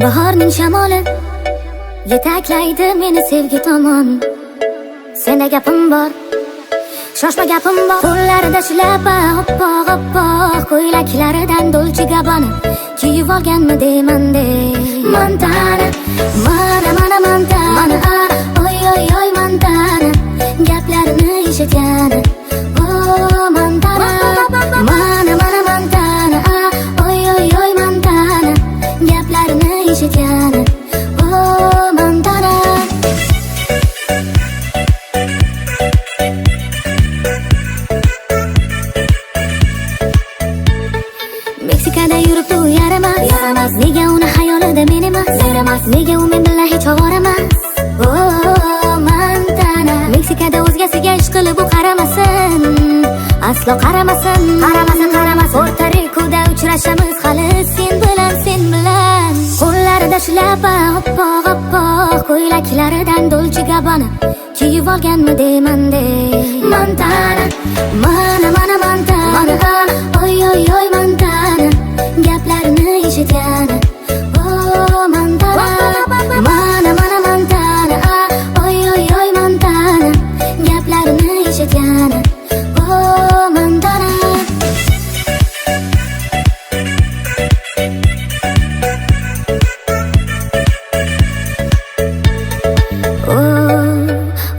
Bahorning shamoli yetaklaydi meni sevgi tomon. Senda gapim bor, shoshma gapim bor. Qo'llarida shlapa, oppoq oppoq ko'ylaklaridan Dolce Gabbana kiyib olganmi deyman de. Montana, mana Montana, oy oy oy Montana, gaplarini eshitgani. Oh Montana, mana Montana, oy oy oy Montana, gaplarini eshitgani. Oh Montana. Meksikada yuribdi u yaramas, nega uni xayolida men emas, nega u men bilan hech ovora emas. Oh Montana, Meksikada o'zgasiga ishq qilib u qaramasin, aslo qaramasin. Puerto Ricoda uchrashamiz hali sen bilan. Qo'llarida shlapa, oppoq oppoq ko'ylaklaridan Dolce Gabbana kiyib olganmi deyman de. Montana, mana Montana, oy oy oy Montana, gaplarini eshitgani. Oh Montana, mana Montana, oy oy oy Montana, gaplarini eshitgani. Oh Montana.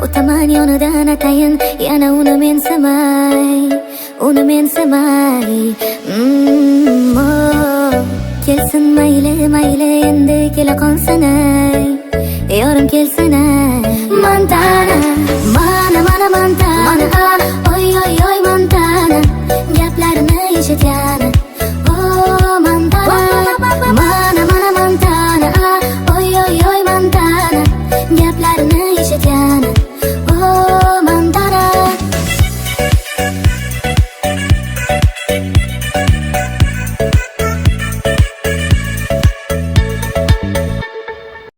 O'taman yonidan atayin, yana uni men semay. Kelsin mayli endi kela qolsin ay, yorim kelsin ay. Montana, mana